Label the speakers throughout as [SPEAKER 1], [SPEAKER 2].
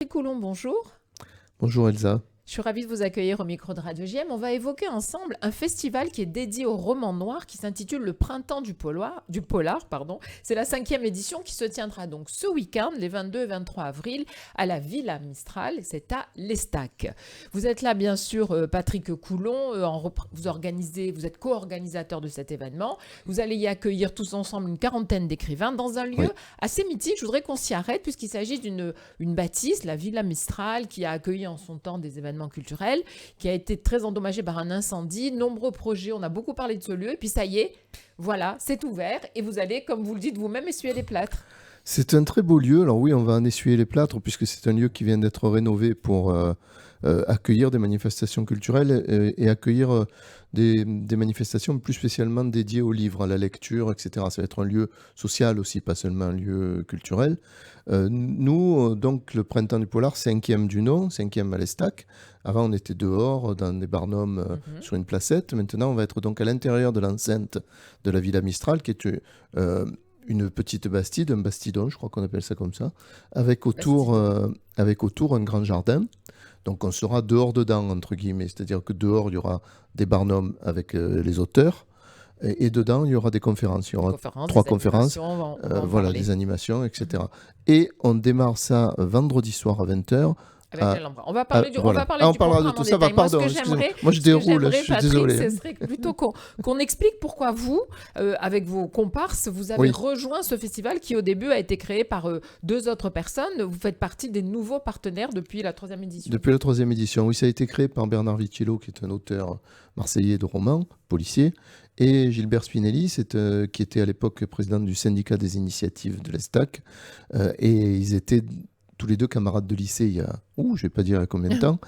[SPEAKER 1] Coulon, bonjour.
[SPEAKER 2] Bonjour Elsa.
[SPEAKER 1] Je suis ravie de vous accueillir au micro de Radio JM. On va évoquer ensemble un festival qui est dédié au roman noir qui s'intitule Le Printemps du Polar. C'est la 5e édition qui se tiendra donc ce week-end, les 22 et 23 avril, à la Villa Mistral. C'est à l'Estac. Vous êtes là, bien sûr, Patrick Coulon. Vous êtes co-organisateur de cet événement. Vous allez y accueillir tous ensemble une quarantaine d'écrivains dans un lieu assez mythique. Je voudrais qu'on s'y arrête puisqu'il s'agit d'une bâtisse, la Villa Mistral, qui a accueilli en son temps des événements culturel, qui a été très endommagé par un incendie. Nombreux projets, on a beaucoup parlé de ce lieu. Et puis ça y est, voilà, c'est ouvert. Et vous allez, comme vous le dites vous-même, essuyer les plâtres.
[SPEAKER 2] C'est un très beau lieu. Alors oui, on va en essuyer les plâtres puisque c'est un lieu qui vient d'être rénové pour accueillir des manifestations culturelles et accueillir des manifestations plus spécialement dédiées au livre, à la lecture, etc. Ça va être un lieu social aussi, pas seulement un lieu culturel. Nous, donc, le Printemps du Polar, 5e du nom, 5e à l'Estac. Avant, on était dehors, dans des barnums sur une placette. Maintenant, on va être donc à l'intérieur de l'enceinte de la Villa Mistral, qui est une petite bastide, un bastidon, je crois qu'on appelle ça comme ça, avec autour un grand jardin. Donc on sera dehors dedans, entre guillemets, c'est-à-dire que dehors, il y aura des barnums avec les auteurs, et dedans, il y aura des conférences. Il y aura 3 conférences, des animations, etc. Et on démarre ça vendredi soir à 20h.
[SPEAKER 1] On va parler du
[SPEAKER 2] parlera de tout ça. Pardon, moi je déroule, je suis désolé.
[SPEAKER 1] Ce serait plutôt qu'on explique pourquoi vous, avec vos comparses, vous avez rejoint ce festival qui au début a été créé par 2 autres personnes. Vous faites partie des nouveaux partenaires depuis la 3e édition.
[SPEAKER 2] Depuis la 3e édition, oui, ça a été créé par Bernard Vitillo, qui est un auteur marseillais de romans, policier, et Gilbert Spinelli, qui était à l'époque président du syndicat des initiatives de l'Estac, et ils étaient tous les 2 camarades de lycée il y a, je ne vais pas dire combien de temps,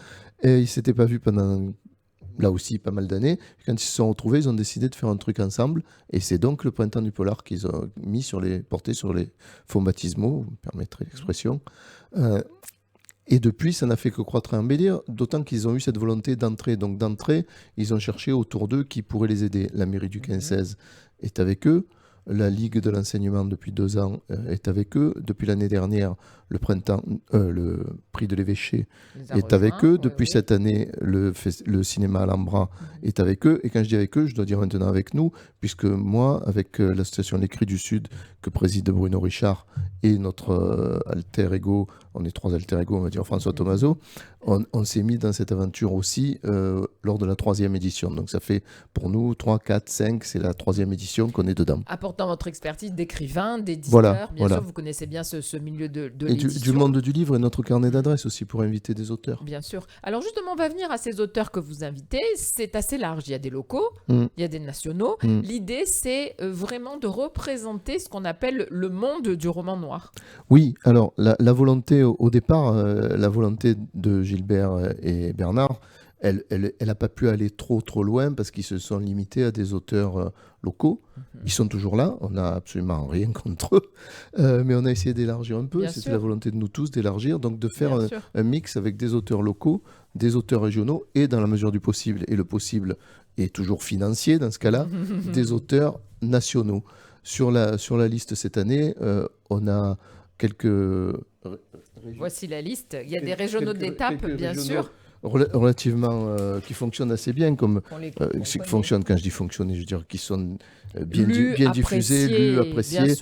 [SPEAKER 2] et ils ne s'étaient pas vus pendant, là aussi, pas mal d'années. Quand ils se sont retrouvés, ils ont décidé de faire un truc ensemble, et c'est donc le Printemps du Polar qu'ils ont porté sur les fonds baptismaux, vous me permettrez l'expression. Et depuis, ça n'a fait que croître et embellir, d'autant qu'ils ont eu cette volonté d'entrer. Donc d'entrée, ils ont cherché autour d'eux qui pourrait les aider. La mairie du 15-16 est avec eux. La Ligue de l'enseignement, depuis 2 ans, est avec eux. Depuis l'année dernière, le prix de l'évêché est avec eux. Depuis cette année, le cinéma Alhambra est avec eux. Et quand je dis avec eux, je dois dire maintenant avec nous, puisque moi, avec l'association Les Cris du Sud, que préside Bruno Richard, et notre alter ego, on est 3 alter ego, on va dire François Tomaso, on s'est mis dans cette aventure aussi lors de la 3e édition. Donc ça fait pour nous 3, 4, 5, c'est la 3e édition qu'on est dedans.
[SPEAKER 1] Apportant votre expertise d'écrivain, d'éditeur, bien sûr, vous connaissez bien ce milieu de l'édition.
[SPEAKER 2] Du monde du livre et notre carnet d'adresses aussi pour inviter des auteurs.
[SPEAKER 1] Bien sûr. Alors justement, on va venir à ces auteurs que vous invitez. C'est assez large. Il y a des locaux, il y a des nationaux. L'idée, c'est vraiment de représenter ce qu'on appelle le monde du roman noir.
[SPEAKER 2] Oui, alors la volonté au départ, la volonté de Gilbert et Bernard, elle n'a pas pu aller trop loin parce qu'ils se sont limités à des auteurs locaux. Ils sont toujours là, on n'a absolument rien contre eux, mais on a essayé d'élargir un peu. C'était la volonté de nous tous d'élargir, donc de faire un mix avec des auteurs locaux, des auteurs régionaux et dans la mesure du possible, et le possible est toujours financier dans ce cas-là, des auteurs nationaux. Sur la liste cette année, on a quelques...
[SPEAKER 1] Voici la liste. Il y a des régionaux d'étape, bien sûr.
[SPEAKER 2] Relativement qui fonctionnent assez bien, quand je dis fonctionner, je veux dire qui sont bien diffusés, lus, appréciés,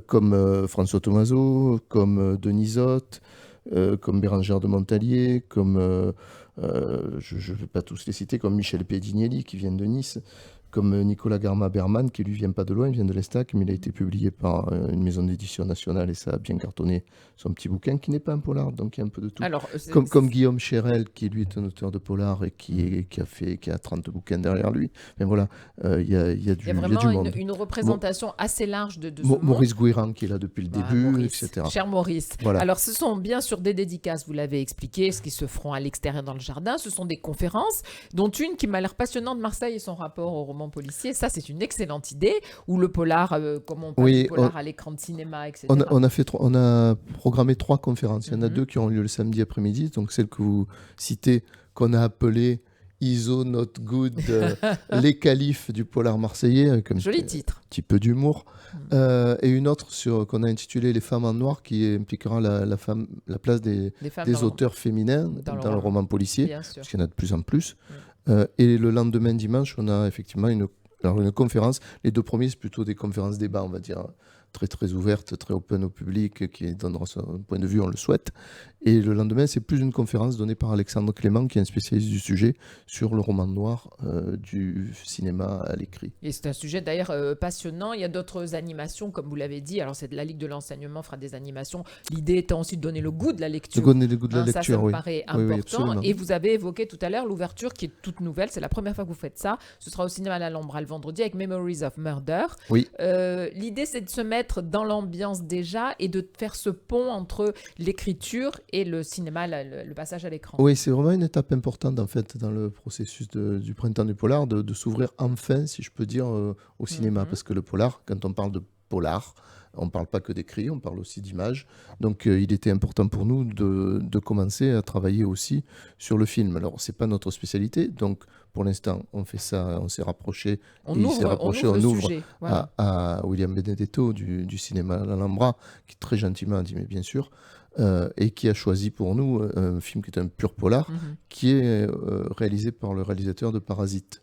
[SPEAKER 2] comme François Tomaso, comme Denisotte, comme Bérengère de Montalier, comme je ne vais pas tous les citer, comme Michel Pedignelli qui vient de Nice, comme Nicolas Garma-Berman, qui lui vient pas de loin, il vient de l'Estac, mais il a été publié par une maison d'édition nationale et ça a bien cartonné son petit bouquin, qui n'est pas un polar, donc il y a un peu de tout. Alors, comme Guillaume Chérel, qui lui est un auteur de polar et qui a 30 bouquins derrière lui. Mais voilà, il y a du monde. Il y a vraiment
[SPEAKER 1] une représentation assez large de ce
[SPEAKER 2] Maurice Gouiran, qui est là depuis le début, etc.
[SPEAKER 1] Cher Maurice. Voilà. Alors, ce sont bien sûr des dédicaces, vous l'avez expliqué, ce qui se feront à l'extérieur dans le jardin. Ce sont des conférences, dont une qui m'a l'air passionnante, Marseille et son rapport au roman policier. Ça, c'est une excellente idée. Ou le polar, comme on parle du polar à l'écran de cinéma, etc.
[SPEAKER 2] On a programmé 3 conférences. Il y en a 2 qui ont lieu le samedi après-midi. Donc celle que vous citez, qu'on a appelée ISO Not Good, les qualifs du polar marseillais, avec un
[SPEAKER 1] Joli titre.
[SPEAKER 2] petit peu d'humour. Et une autre qu'on a intitulée Les femmes en noir, qui impliquera la place des auteurs féminins dans le roman policier,
[SPEAKER 1] Bien sûr.
[SPEAKER 2] parce qu'il y en a de plus en plus. Et le lendemain, dimanche, on a effectivement une conférence. Les deux premiers, c'est plutôt des conférences débats, on va dire, très très ouvertes, très open au public, qui donnera son point de vue, on le souhaite. Et le lendemain, c'est plus une conférence donnée par Alexandre Clément, qui est un spécialiste du sujet, sur le roman noir du cinéma à l'écrit.
[SPEAKER 1] Et c'est un sujet d'ailleurs passionnant. Il y a d'autres animations, comme vous l'avez dit. Alors, c'est de la Ligue de l'enseignement fera des animations. L'idée étant aussi de donner le goût de la lecture.
[SPEAKER 2] Donner le goût de la lecture,
[SPEAKER 1] ça me
[SPEAKER 2] oui.
[SPEAKER 1] paraît
[SPEAKER 2] Oui,
[SPEAKER 1] important. Et vous avez évoqué tout à l'heure l'ouverture qui est toute nouvelle. C'est la première fois que vous faites ça. Ce sera au cinéma à l'Alhambra le vendredi avec Memories of Murder.
[SPEAKER 2] Oui.
[SPEAKER 1] L'idée, c'est de se mettre dans l'ambiance déjà et de faire ce pont entre l'écriture et le cinéma, le passage à l'écran.
[SPEAKER 2] Oui, c'est vraiment une étape importante en fait dans le processus du printemps du polar, de s'ouvrir enfin, si je peux dire, au cinéma. Parce que le polar, quand on parle de polar, on ne parle pas que d'écrit, on parle aussi d'images. Donc il était important pour nous de commencer à travailler aussi sur le film. Alors, ce n'est pas notre spécialité, donc pour l'instant, on fait ça, on s'est rapproché.
[SPEAKER 1] On ouvre voilà.
[SPEAKER 2] à William Benedetto du cinéma à l'Alhambra, qui très gentiment a dit, mais bien sûr, et qui a choisi pour nous un film qui est un pur polar, qui est réalisé par le réalisateur de Parasite.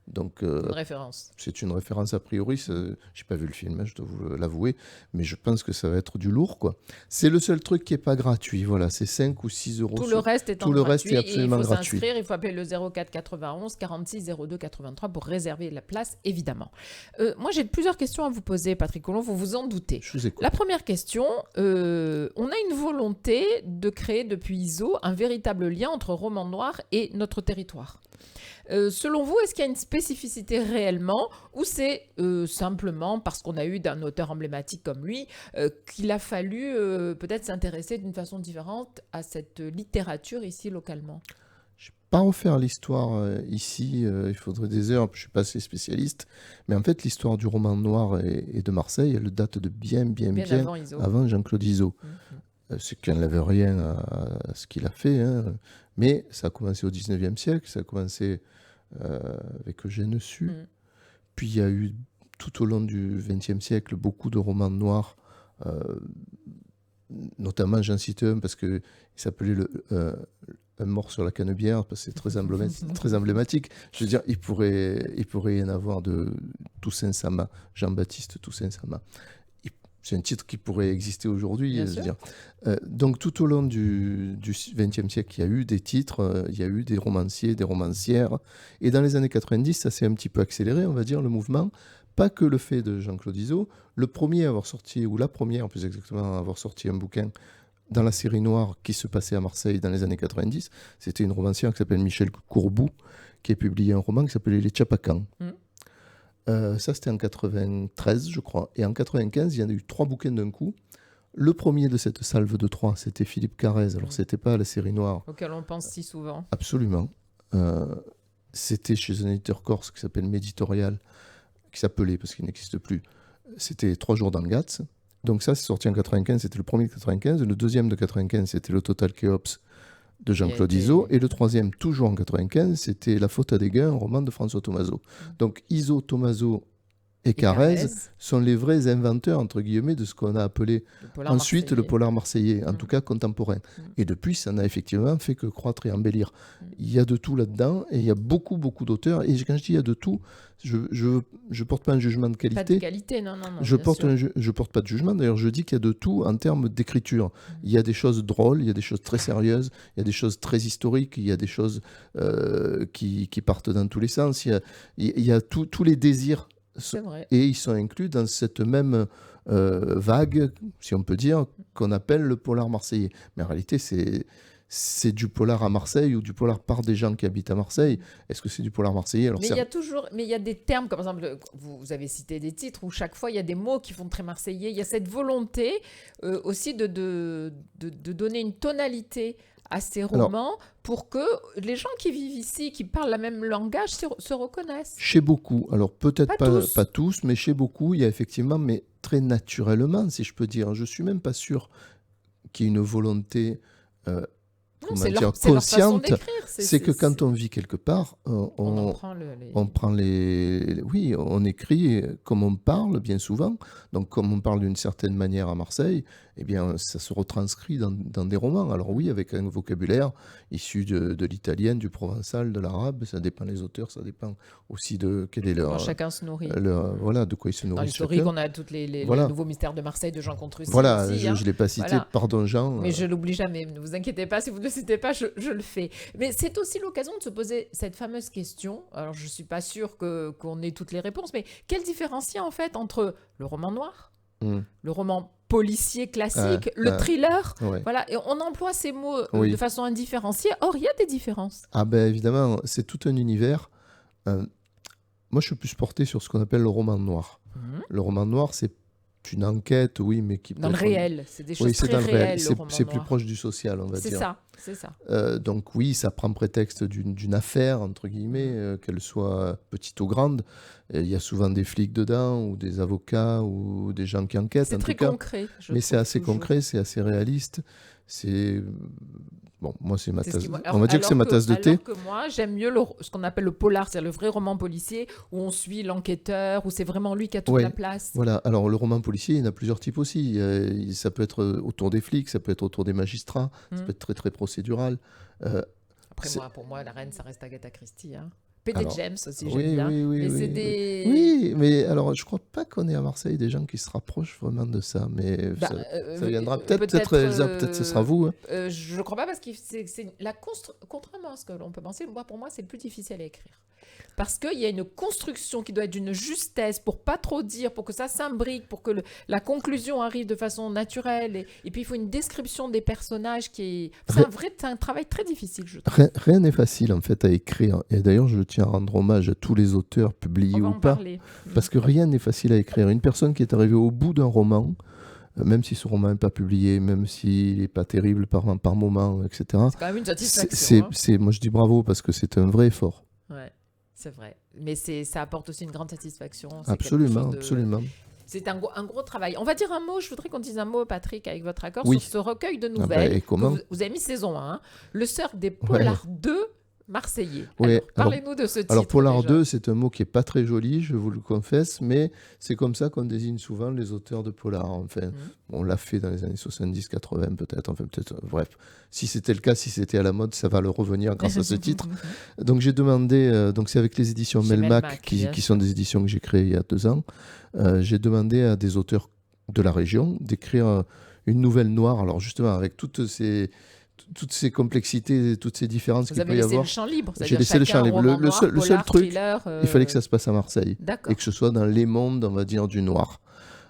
[SPEAKER 2] Donc,
[SPEAKER 1] une référence.
[SPEAKER 2] C'est une référence a priori. J'ai pas vu le film, je dois vous l'avouer, mais je pense que ça va être du lourd, quoi. C'est le seul truc qui est pas gratuit. Voilà, c'est 5 ou 6 euros.
[SPEAKER 1] Tout le reste est
[SPEAKER 2] gratuit. Reste est absolument
[SPEAKER 1] il faut
[SPEAKER 2] gratuit.
[SPEAKER 1] s'inscrire, il faut appeler le 04 91 46 02 83 pour réserver la place, évidemment. Moi, j'ai plusieurs questions à vous poser, Patrick Collomb. Vous vous en doutez.
[SPEAKER 2] Je vous écoute.
[SPEAKER 1] La première question, on a une volonté de créer depuis ISO un véritable lien entre roman noir et notre territoire. Selon vous, est-ce qu'il y a une spécificité réellement ou c'est simplement parce qu'on a eu d'un auteur emblématique comme lui qu'il a fallu peut-être s'intéresser d'une façon différente à cette littérature ici localement?
[SPEAKER 2] Je ne vais pas refaire l'histoire ici, il faudrait des heures, je ne suis pas assez spécialiste, mais en fait l'histoire du roman noir et de Marseille, elle date de bien avant Jean-Claude ISO. C'est qu'il n'avait rien à ce qu'il a fait, hein. Mais ça a commencé au 19e siècle, ça a commencé avec Eugène Sue. Puis il y a eu tout au long du 20e siècle beaucoup de romans noirs, notamment j'en cite un parce qu'il s'appelait Un mort sur la Canebière, parce que c'est très emblématique. Je veux dire, il pourrait y en avoir de Toussaint Sama, Jean-Baptiste Toussaint Sama. C'est un titre qui pourrait exister aujourd'hui. Donc tout au long du XXe siècle, il y a eu des titres, il y a eu des romanciers, des romancières. Et dans les années 90, ça s'est un petit peu accéléré, on va dire, le mouvement. Pas que le fait de Jean-Claude ISO. Le premier à avoir sorti, ou la première plus exactement, à avoir sorti un bouquin dans la série noire qui se passait à Marseille dans les années 90, c'était une romancière qui s'appelle Michel Courbou, qui a publié un roman qui s'appelait Les Tchapakans. Ça, c'était en 93, je crois. Et en 95, il y en a eu 3 bouquins d'un coup. Le premier de cette salve de 3, c'était Philippe Carrez. Alors, c'était pas la série noire.
[SPEAKER 1] Auquel on pense si souvent.
[SPEAKER 2] Absolument. C'était chez un éditeur corse qui s'appelle Méditorial, qui s'appelait, parce qu'il n'existe plus, c'était 3 jours dans le Gats. Donc ça, c'est sorti en 95, c'était le premier de 95. Le deuxième de 95, c'était le Total Kéops de Jean-Claude ISO. Et le troisième, toujours en 95, c'était La Faute à des Gains, un roman de François Thomazeau. Donc ISO, Thomazeau et Carrez sont les vrais inventeurs, entre guillemets, de ce qu'on a appelé ensuite le polar marseillais, en tout cas contemporain. Et depuis, ça n'a effectivement fait que croître et embellir. Il y a de tout là-dedans, et il y a beaucoup d'auteurs. Et quand je dis il y a de tout, je porte pas un jugement de qualité.
[SPEAKER 1] Pas de qualité, non.
[SPEAKER 2] Je porte pas de jugement. D'ailleurs, je dis qu'il y a de tout en termes d'écriture. Il y a des choses drôles, il y a des choses très sérieuses, il y a des choses très historiques, il y a des choses qui partent dans tous les sens. Il y a tous les désirs.
[SPEAKER 1] C'est vrai.
[SPEAKER 2] Et ils sont inclus dans cette même vague, si on peut dire, qu'on appelle le polar marseillais. Mais en réalité, c'est du polar à Marseille ou du polar par des gens qui habitent à Marseille. Est-ce que c'est du polar marseillais? Alors,
[SPEAKER 1] mais il y a des termes, comme par exemple, vous avez cité des titres où chaque fois il y a des mots qui font très marseillais. Il y a cette volonté aussi de donner une tonalité à ces romans pour que les gens qui vivent ici, qui parlent le même langage, se reconnaissent.
[SPEAKER 2] Chez beaucoup, alors peut-être pas tous, mais chez beaucoup, il y a effectivement, mais très naturellement, si je peux dire. Je ne suis même pas sûr qu'il y ait une volonté comment
[SPEAKER 1] c'est
[SPEAKER 2] dire,
[SPEAKER 1] leur façon
[SPEAKER 2] consciente,
[SPEAKER 1] d'écrire.
[SPEAKER 2] c'est que quand on vit quelque part,
[SPEAKER 1] On en prend les...
[SPEAKER 2] on prend oui, on écrit comme on parle bien souvent. Donc, comme on parle d'une certaine manière à Marseille, eh bien, ça se retranscrit dans des romans. Alors oui, avec un vocabulaire issu de l'italien, du provençal, de l'arabe. Ça dépend des auteurs, ça dépend aussi de quel est
[SPEAKER 1] Comment chacun se nourrit.
[SPEAKER 2] voilà, de quoi ils se
[SPEAKER 1] Dans
[SPEAKER 2] nourrissent
[SPEAKER 1] l'historique,
[SPEAKER 2] chacun.
[SPEAKER 1] on a tous les
[SPEAKER 2] Voilà.
[SPEAKER 1] nouveaux mystères de Marseille de Jean Contrucy
[SPEAKER 2] Voilà,
[SPEAKER 1] aussi.
[SPEAKER 2] je ne l'ai pas cité,
[SPEAKER 1] Voilà.
[SPEAKER 2] pardon Jean.
[SPEAKER 1] Mais je l'oublie jamais, ne vous inquiétez pas, si vous ne le citez pas, je le fais. Mais c'est aussi l'occasion de se poser cette fameuse question, alors je ne suis pas sûre qu'on ait toutes les réponses, mais quel différencier en fait entre le roman noir, le roman policier classique, le thriller,
[SPEAKER 2] ouais.
[SPEAKER 1] voilà, et on emploie ces mots
[SPEAKER 2] Oui.
[SPEAKER 1] de façon indifférenciée, or il y a des différences.
[SPEAKER 2] Ah ben évidemment, c'est tout un univers. Moi je suis plus porté sur ce qu'on appelle le roman noir. Le roman noir, c'est une enquête, oui, mais qui...
[SPEAKER 1] Dans le réel, c'est des choses
[SPEAKER 2] oui, c'est
[SPEAKER 1] très
[SPEAKER 2] dans le réel.
[SPEAKER 1] réelles, le roman
[SPEAKER 2] C'est plus
[SPEAKER 1] noir.
[SPEAKER 2] proche du social, on va
[SPEAKER 1] C'est
[SPEAKER 2] dire.
[SPEAKER 1] c'est ça.
[SPEAKER 2] Donc oui, ça prend prétexte d'une affaire, entre guillemets, qu'elle soit petite ou grande. Il y a souvent des flics dedans, ou des avocats, ou des gens qui enquêtent,
[SPEAKER 1] C'est
[SPEAKER 2] en
[SPEAKER 1] très
[SPEAKER 2] tout cas.
[SPEAKER 1] concret.
[SPEAKER 2] Mais c'est assez
[SPEAKER 1] toujours.
[SPEAKER 2] concret, c'est assez réaliste. C'est... Bon, moi, c'est ma
[SPEAKER 1] C'est
[SPEAKER 2] tasse...
[SPEAKER 1] ce qui-
[SPEAKER 2] on va dire que c'est ma tasse de thé.
[SPEAKER 1] Alors que moi, j'aime mieux ce qu'on appelle le polar, c'est-à-dire le vrai roman policier, où on suit l'enquêteur, où c'est vraiment lui qui a toute
[SPEAKER 2] Ouais,
[SPEAKER 1] la place.
[SPEAKER 2] Voilà, alors le roman policier, il y en a plusieurs types aussi. Ça peut être autour des flics, ça peut être autour des magistrats, ça peut être très très procédural.
[SPEAKER 1] Après,
[SPEAKER 2] c'est-
[SPEAKER 1] pour moi, la reine, ça reste Agatha Christie. Hein. P.D.
[SPEAKER 2] Alors,
[SPEAKER 1] James aussi,
[SPEAKER 2] oui,
[SPEAKER 1] j'aime bien.
[SPEAKER 2] oui,
[SPEAKER 1] mais
[SPEAKER 2] oui,
[SPEAKER 1] c'est
[SPEAKER 2] oui.
[SPEAKER 1] des...
[SPEAKER 2] Oui, mais alors je crois pas qu'on ait à Marseille des gens qui se rapprochent vraiment de ça, mais ça viendra peut-être, Elsa, peut-être ce sera vous. Hein.
[SPEAKER 1] Je crois pas parce que contrairement à ce que l'on peut penser, pour moi, c'est le plus difficile à écrire. Parce qu'il y a une construction qui doit être d'une justesse pour pas trop dire, pour que ça s'imbrique, pour que la conclusion arrive de façon naturelle. Et puis, il faut une description des personnages qui est... C'est un travail très difficile, je trouve.
[SPEAKER 2] Rien n'est facile en fait à écrire. Et d'ailleurs, je tiens à rendre hommage à tous les auteurs, publiés
[SPEAKER 1] On va
[SPEAKER 2] ou
[SPEAKER 1] en
[SPEAKER 2] pas,
[SPEAKER 1] parler.
[SPEAKER 2] parce que rien n'est facile à écrire. Une personne qui est arrivée au bout d'un roman, même si ce roman n'est pas publié, même s'il n'est pas terrible par moment, etc.
[SPEAKER 1] C'est quand même une satisfaction.
[SPEAKER 2] Moi, je dis bravo parce que c'est un vrai effort.
[SPEAKER 1] Ouais, c'est vrai. Mais ça apporte aussi une grande satisfaction.
[SPEAKER 2] Absolument, absolument.
[SPEAKER 1] C'est un gros travail. On va dire un mot, je voudrais qu'on dise un mot, Patrick, avec votre accord,
[SPEAKER 2] Oui.
[SPEAKER 1] sur ce recueil de
[SPEAKER 2] Ah
[SPEAKER 1] nouvelles.
[SPEAKER 2] et comment
[SPEAKER 1] Vous avez mis saison 1, hein, Le Cercle des Polars 2 Marseillais.
[SPEAKER 2] Ouais,
[SPEAKER 1] Alors, parlez-nous de ce titre.
[SPEAKER 2] Alors, Polar
[SPEAKER 1] déjà.
[SPEAKER 2] 2, c'est un mot qui n'est pas très joli, je vous le confesse, mais c'est comme ça qu'on désigne souvent les auteurs de polar. Enfin, on l'a fait dans les années 70-80 peut-être, bref. Si c'était le cas, si c'était à la mode, ça va le revenir grâce à ce titre. Donc, j'ai demandé, donc c'est avec les éditions
[SPEAKER 1] Chez
[SPEAKER 2] Melmac, qui sont des éditions que j'ai créées il y a 2 ans, j'ai demandé à des auteurs de la région d'écrire une nouvelle noire, alors justement avec toutes ces complexités, toutes ces différences qu'il peut y avoir.
[SPEAKER 1] Vous avez laissé le champ libre.
[SPEAKER 2] J'ai laissé le champ libre. Le seul truc,
[SPEAKER 1] thriller,
[SPEAKER 2] il fallait que ça se passe à Marseille.
[SPEAKER 1] D'accord.
[SPEAKER 2] Et que ce soit dans les mondes, on va dire, du noir.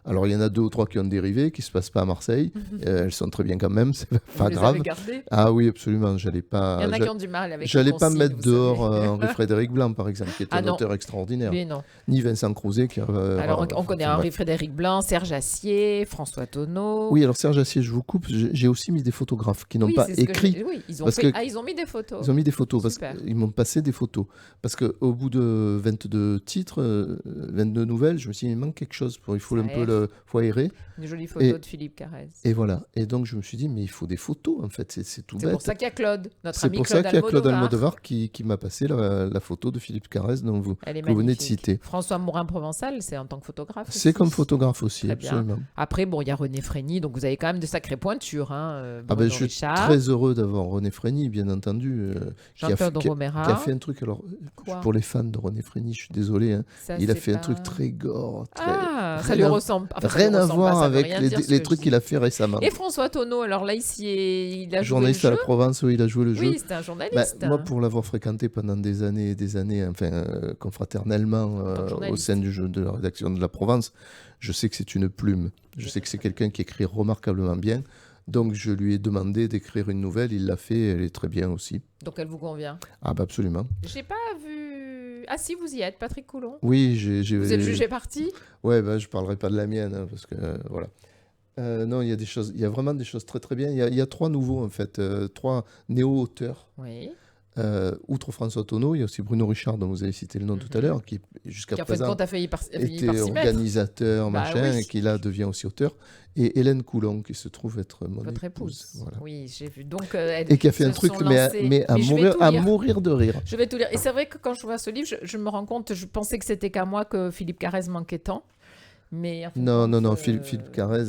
[SPEAKER 2] Alors, il y en a 2 ou 3 qui ont dérivé, qui ne se passent pas à Marseille. Elles sont très bien quand même, c'est pas
[SPEAKER 1] Vous
[SPEAKER 2] grave.
[SPEAKER 1] les avez gardées ?
[SPEAKER 2] Ah oui, absolument. J'allais pas,
[SPEAKER 1] Il y en a qui ont du mal avec
[SPEAKER 2] j'allais
[SPEAKER 1] les
[SPEAKER 2] pas
[SPEAKER 1] consignes,
[SPEAKER 2] mettre
[SPEAKER 1] vous
[SPEAKER 2] dehors
[SPEAKER 1] savez.
[SPEAKER 2] Henri-Frédéric Blanc, par exemple, qui est un
[SPEAKER 1] non.
[SPEAKER 2] auteur extraordinaire.
[SPEAKER 1] Mais non.
[SPEAKER 2] Ni Vincent Crouzet, qui
[SPEAKER 1] Alors, on connaît Henri-Frédéric Blanc, Serge Assier, François Tonneau.
[SPEAKER 2] Oui, alors Serge Assier, je vous coupe. J'ai aussi mis des photographes qui n'ont
[SPEAKER 1] Oui,
[SPEAKER 2] pas
[SPEAKER 1] c'est ce que
[SPEAKER 2] écrit.
[SPEAKER 1] Oui, ils ont
[SPEAKER 2] parce
[SPEAKER 1] fait...
[SPEAKER 2] que-
[SPEAKER 1] ils ont mis des photos.
[SPEAKER 2] Ils ont mis des photos, parce
[SPEAKER 1] Super.
[SPEAKER 2] qu'ils m'ont passé des photos. Parce qu'au bout de 22 titres, 22 nouvelles, je me suis dit, il manque quelque chose. Il faut
[SPEAKER 1] Ça
[SPEAKER 2] un peu
[SPEAKER 1] aère.
[SPEAKER 2] faut aérer.
[SPEAKER 1] Une jolie photo de Philippe Carrez.
[SPEAKER 2] Et voilà. Et donc, je me suis dit, mais il faut des photos, en fait. C'est tout
[SPEAKER 1] C'est
[SPEAKER 2] bête.
[SPEAKER 1] pour ça qu'il y a Claude, notre
[SPEAKER 2] C'est
[SPEAKER 1] ami
[SPEAKER 2] pour ça
[SPEAKER 1] Claude
[SPEAKER 2] qu'il y a Claude
[SPEAKER 1] Almodovar.
[SPEAKER 2] Almodovar qui m'a passé la photo de Philippe Carrez dont
[SPEAKER 1] Elle est
[SPEAKER 2] que vous venez de
[SPEAKER 1] magnifique.
[SPEAKER 2] citer.
[SPEAKER 1] François Mourin-Provençal, c'est en tant que photographe.
[SPEAKER 2] C'est
[SPEAKER 1] aussi.
[SPEAKER 2] comme photographe aussi,
[SPEAKER 1] Très bien.
[SPEAKER 2] absolument.
[SPEAKER 1] Après, bon, il y a René Frény, donc vous avez quand même de sacrées pointures. Hein,
[SPEAKER 2] Ah ben,
[SPEAKER 1] Bruno
[SPEAKER 2] je suis
[SPEAKER 1] Richard,
[SPEAKER 2] très heureux d'avoir René Frény, bien entendu, qui a
[SPEAKER 1] Jean-Claude
[SPEAKER 2] qui a
[SPEAKER 1] Romera.
[SPEAKER 2] fait un truc. Alors,
[SPEAKER 1] Quoi
[SPEAKER 2] pour les fans de René Frény, je suis désolé, hein,
[SPEAKER 1] Ça,
[SPEAKER 2] il a
[SPEAKER 1] c'est
[SPEAKER 2] fait un
[SPEAKER 1] pas-
[SPEAKER 2] truc très gore, très...
[SPEAKER 1] Ah, ça
[SPEAKER 2] rien
[SPEAKER 1] lui
[SPEAKER 2] à-
[SPEAKER 1] ressemble. Enfin, ça lui
[SPEAKER 2] rien à
[SPEAKER 1] ressemble
[SPEAKER 2] voir
[SPEAKER 1] pas, ça veut
[SPEAKER 2] avec
[SPEAKER 1] rien dire, ce
[SPEAKER 2] les
[SPEAKER 1] que
[SPEAKER 2] trucs
[SPEAKER 1] je
[SPEAKER 2] qu'il
[SPEAKER 1] dis.
[SPEAKER 2] a fait récemment.
[SPEAKER 1] Et François Tonneau, alors là, ici, il a joué le
[SPEAKER 2] Journaliste à
[SPEAKER 1] jeu.
[SPEAKER 2] la Provence, oui, il a joué le jeu.
[SPEAKER 1] Oui, c'était un
[SPEAKER 2] Bah,
[SPEAKER 1] journaliste.
[SPEAKER 2] moi,
[SPEAKER 1] hein.
[SPEAKER 2] pour l'avoir fréquenté pendant des années et des années, enfin, confraternellement,
[SPEAKER 1] tant que
[SPEAKER 2] au
[SPEAKER 1] journaliste.
[SPEAKER 2] sein du jeu de la rédaction de la Provence, je sais que c'est une plume. Je sais que c'est quelqu'un qui écrit remarquablement bien. Donc, je lui ai demandé d'écrire une nouvelle. Il l'a fait. Elle est très bien aussi.
[SPEAKER 1] Donc elle vous convient.
[SPEAKER 2] Ah, bah, absolument.
[SPEAKER 1] J'ai pas vu. Ah si, vous y êtes, Patrick Coulon.
[SPEAKER 2] Oui,
[SPEAKER 1] Vous êtes jugé parti.
[SPEAKER 2] Ouais, bah, je parlerai pas de la mienne, hein, parce que voilà. Non, il y a des choses, il y a vraiment des choses très très bien. Il y a 3 nouveaux en fait, 3 néo-auteurs.
[SPEAKER 1] Oui.
[SPEAKER 2] outre François Tonneau, il y a aussi Bruno Richard, dont vous avez cité le nom tout à l'heure, qui jusqu'à
[SPEAKER 1] Qui en fait de
[SPEAKER 2] présent
[SPEAKER 1] compte a failli par
[SPEAKER 2] était
[SPEAKER 1] s'y mettre.
[SPEAKER 2] organisateur,
[SPEAKER 1] Bah
[SPEAKER 2] machin,
[SPEAKER 1] oui.
[SPEAKER 2] et qui là devient aussi auteur. Et Hélène Coulon, qui se trouve être mon
[SPEAKER 1] Votre
[SPEAKER 2] épouse.
[SPEAKER 1] épouse.
[SPEAKER 2] Voilà.
[SPEAKER 1] Oui, j'ai vu. Donc, elles
[SPEAKER 2] Et qui a fait
[SPEAKER 1] se
[SPEAKER 2] un truc,
[SPEAKER 1] sont
[SPEAKER 2] mais
[SPEAKER 1] lancées.
[SPEAKER 2] à
[SPEAKER 1] Mais je vais tout lire.
[SPEAKER 2] mourir de rire.
[SPEAKER 1] Je vais tout lire. Et c'est vrai que quand je vois ce livre, je me rends compte, je pensais que c'était qu'à moi que Philippe Carrez manquait tant. Mais en fin de
[SPEAKER 2] Non,
[SPEAKER 1] compte,
[SPEAKER 2] Philippe Carrez,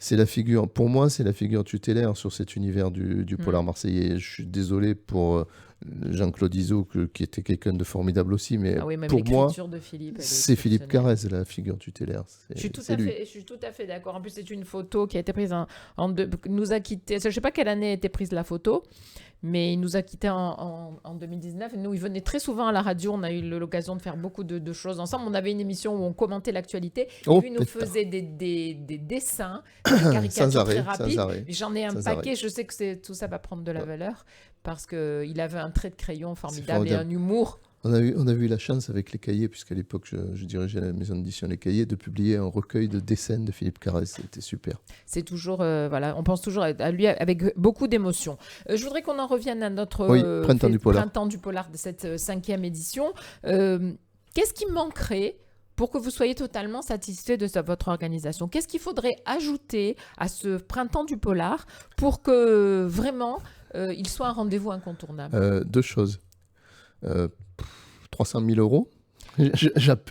[SPEAKER 2] c'est la figure, pour moi, c'est la figure tutélaire sur cet univers du polar marseillais. Je suis désolé pour Jean-Claude Izzo, qui était quelqu'un de formidable aussi, mais
[SPEAKER 1] Ah oui, même
[SPEAKER 2] pour moi,
[SPEAKER 1] l'écriture de Philippe, elle est
[SPEAKER 2] c'est Philippe
[SPEAKER 1] exceptionnelle.
[SPEAKER 2] Carrez, la figure tutélaire.
[SPEAKER 1] Je suis tout
[SPEAKER 2] C'est
[SPEAKER 1] à
[SPEAKER 2] lui.
[SPEAKER 1] fait, je suis tout à fait d'accord. En plus, c'est une photo qui a été prise nous a quittés. Je sais pas quelle année a été prise la photo, mais il nous a quittés en 2019. Et nous, il venait très souvent à la radio. On a eu l'occasion de faire beaucoup de choses ensemble. On avait une émission où on commentait l'actualité.
[SPEAKER 2] Oh,
[SPEAKER 1] Et lui, il nous
[SPEAKER 2] pétard.
[SPEAKER 1] faisait des dessins, des caricatures
[SPEAKER 2] Sans
[SPEAKER 1] très
[SPEAKER 2] arrêt, sans
[SPEAKER 1] rapides.
[SPEAKER 2] arrêt.
[SPEAKER 1] J'en ai un
[SPEAKER 2] Sans
[SPEAKER 1] paquet.
[SPEAKER 2] arrêt.
[SPEAKER 1] Je sais que tout ça va prendre de la valeur parce qu'il avait un trait de crayon formidable et
[SPEAKER 2] formidable.
[SPEAKER 1] un humour.
[SPEAKER 2] On a eu la chance avec Les Cahiers, puisqu'à l'époque je dirigeais la maison d'édition Les Cahiers, de publier un recueil de dessins de Philippe Carrez. C'était super.
[SPEAKER 1] C'est toujours, voilà, on pense toujours à lui avec beaucoup d'émotion. Je voudrais qu'on en revienne à notre
[SPEAKER 2] Oui, Printemps du Polar.
[SPEAKER 1] Printemps du Polar de cette 5e édition. Qu'est-ce qui manquerait pour que vous soyez totalement satisfait de votre organisation? Qu'est-ce qu'il faudrait ajouter à ce Printemps du Polar pour que vraiment il soit un rendez-vous incontournable?
[SPEAKER 2] Deux choses. 300 000 euros.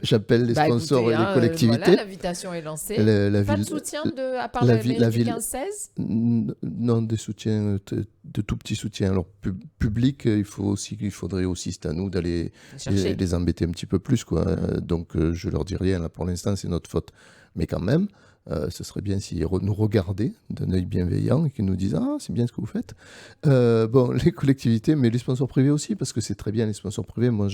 [SPEAKER 2] J'appelle les sponsors
[SPEAKER 1] écoutez,
[SPEAKER 2] et les collectivités.
[SPEAKER 1] voilà, l'invitation est lancée.
[SPEAKER 2] La
[SPEAKER 1] Pas de
[SPEAKER 2] ville-
[SPEAKER 1] soutien à part
[SPEAKER 2] la
[SPEAKER 1] la
[SPEAKER 2] ville-
[SPEAKER 1] mairie
[SPEAKER 2] la
[SPEAKER 1] du
[SPEAKER 2] ville-
[SPEAKER 1] 15-16?
[SPEAKER 2] Non, des soutiens, de tout petits soutiens. Alors, public, il faudrait aussi, c'est à nous d'aller
[SPEAKER 1] Chercher.
[SPEAKER 2] les embêter un petit peu plus, quoi. Donc, je leur dis rien, là, pour l'instant, c'est notre faute. Mais quand même, ce serait bien s'ils nous regardaient d'un œil bienveillant et qu'ils nous disent « Ah, c'est bien ce que vous faites ». Bon, les collectivités, mais les sponsors privés aussi, parce que c'est très bien les sponsors privés. Moi,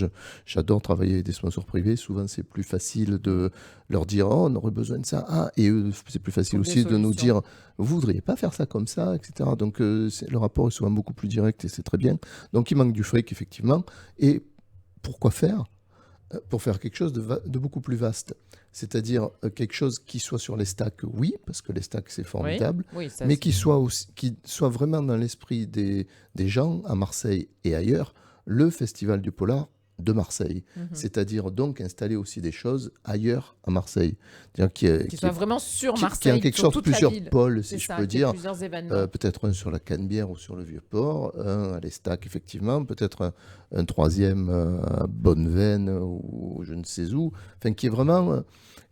[SPEAKER 2] j'adore travailler avec des sponsors privés. Souvent, c'est plus facile de leur dire « Oh, on aurait besoin de ça ». Ah, et eux, c'est plus facile
[SPEAKER 1] Trouver des
[SPEAKER 2] aussi de nous
[SPEAKER 1] solutions.
[SPEAKER 2] dire « Vous voudriez pas faire ça comme ça », etc. Donc, le rapport est souvent beaucoup plus direct et c'est très bien. Donc, il manque du fric, effectivement. Et pourquoi faire ? Pour faire quelque chose de beaucoup plus vaste. C'est-à-dire quelque chose qui soit sur les stacks, oui, parce que les stacks, c'est formidable,
[SPEAKER 1] Oui, ça,
[SPEAKER 2] mais
[SPEAKER 1] c'est-
[SPEAKER 2] qui soit vraiment dans l'esprit des gens à Marseille et ailleurs, le Festival du Polar de Marseille. C'est-à-dire donc installer aussi des choses ailleurs à Marseille. C'est-à-dire
[SPEAKER 1] qui soit vraiment sur
[SPEAKER 2] qui
[SPEAKER 1] Marseille,
[SPEAKER 2] a en quelque
[SPEAKER 1] sur
[SPEAKER 2] sorte
[SPEAKER 1] toute la
[SPEAKER 2] plusieurs
[SPEAKER 1] ville.
[SPEAKER 2] pôles,
[SPEAKER 1] C'est
[SPEAKER 2] si je
[SPEAKER 1] ça,
[SPEAKER 2] peux
[SPEAKER 1] qu'il y ait
[SPEAKER 2] dire.
[SPEAKER 1] plusieurs événements.
[SPEAKER 2] Peut-être un sur la Canebière ou sur le Vieux-Port, un à l'Estac, effectivement, peut-être un troisième à Bonneveine ou je ne sais où. Enfin, qui est vraiment,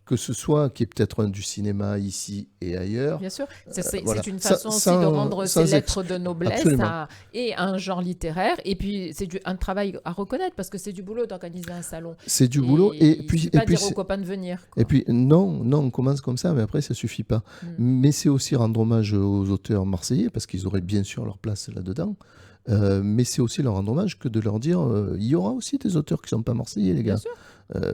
[SPEAKER 2] que ce soit, qui est peut-être un du cinéma ici et ailleurs.
[SPEAKER 1] Bien sûr, c'est
[SPEAKER 2] voilà.
[SPEAKER 1] une
[SPEAKER 2] Sans-
[SPEAKER 1] façon aussi
[SPEAKER 2] sans-
[SPEAKER 1] de rendre
[SPEAKER 2] sans
[SPEAKER 1] ses lettres de noblesse
[SPEAKER 2] Absolument.
[SPEAKER 1] et un genre littéraire. Et puis, c'est un travail à reconnaître parce que c'est du boulot d'organiser un salon.
[SPEAKER 2] C'est du boulot. Et
[SPEAKER 1] il
[SPEAKER 2] puis,
[SPEAKER 1] suffit pas
[SPEAKER 2] et puis
[SPEAKER 1] dire aux
[SPEAKER 2] c'est-
[SPEAKER 1] copains de venir.
[SPEAKER 2] Et puis, non, on commence comme ça, mais après, ça suffit pas. Mais c'est aussi rendre hommage aux auteurs marseillais, parce qu'ils auraient bien sûr leur place là-dedans. Mais c'est aussi leur rendre hommage que de leur dire il y aura aussi des auteurs qui sont pas marseillais, les
[SPEAKER 1] Bien
[SPEAKER 2] gars.
[SPEAKER 1] sûr.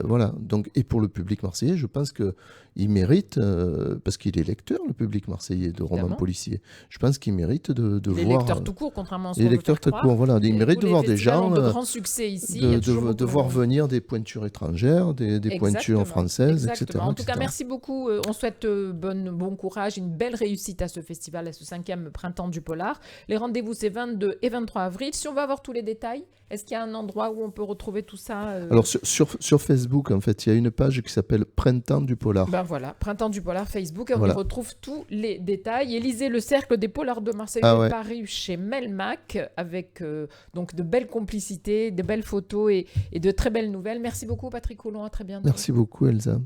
[SPEAKER 2] Voilà. Donc, et pour le public marseillais, je pense qu'il mérite, parce qu'il est lecteur, le public marseillais de romans
[SPEAKER 1] Évidemment.
[SPEAKER 2] policiers, je pense qu'il mérite de
[SPEAKER 1] Les
[SPEAKER 2] voir.
[SPEAKER 1] lecteurs tout court, contrairement à ce
[SPEAKER 2] Les
[SPEAKER 1] qu'on veut
[SPEAKER 2] lecteurs
[SPEAKER 1] faire
[SPEAKER 2] tout
[SPEAKER 1] croire.
[SPEAKER 2] court, voilà. Il
[SPEAKER 1] Et
[SPEAKER 2] mérite
[SPEAKER 1] tous
[SPEAKER 2] de
[SPEAKER 1] les
[SPEAKER 2] voir des
[SPEAKER 1] festivals
[SPEAKER 2] gens.
[SPEAKER 1] ont de grands succès ici. Il y a toujours
[SPEAKER 2] De
[SPEAKER 1] beaucoup
[SPEAKER 2] voir venir des pointures étrangères, des pointures
[SPEAKER 1] Exactement,
[SPEAKER 2] françaises,
[SPEAKER 1] exactement.
[SPEAKER 2] etc.
[SPEAKER 1] En tout cas,
[SPEAKER 2] etc.
[SPEAKER 1] merci beaucoup. On souhaite bon courage, une belle réussite à ce festival, à ce 5e Printemps du Polar. Les rendez-vous, c'est 22 et 23 avril. Si on veut avoir tous les détails, est-ce qu'il y a un endroit où on peut retrouver tout ça
[SPEAKER 2] Alors sur Facebook, en fait, il y a une page qui s'appelle Printemps du Polar.
[SPEAKER 1] Ben voilà, Printemps du Polar Facebook, et on
[SPEAKER 2] Voilà.
[SPEAKER 1] y retrouve tous les détails. Et lisez Le Cercle des Polars de Marseille,
[SPEAKER 2] Ah ouais.
[SPEAKER 1] paru chez Melmac, avec donc de belles complicités, de belles photos et de très belles nouvelles. Merci beaucoup Patrick Coulon, à très bientôt.
[SPEAKER 2] Merci beaucoup, Elsa.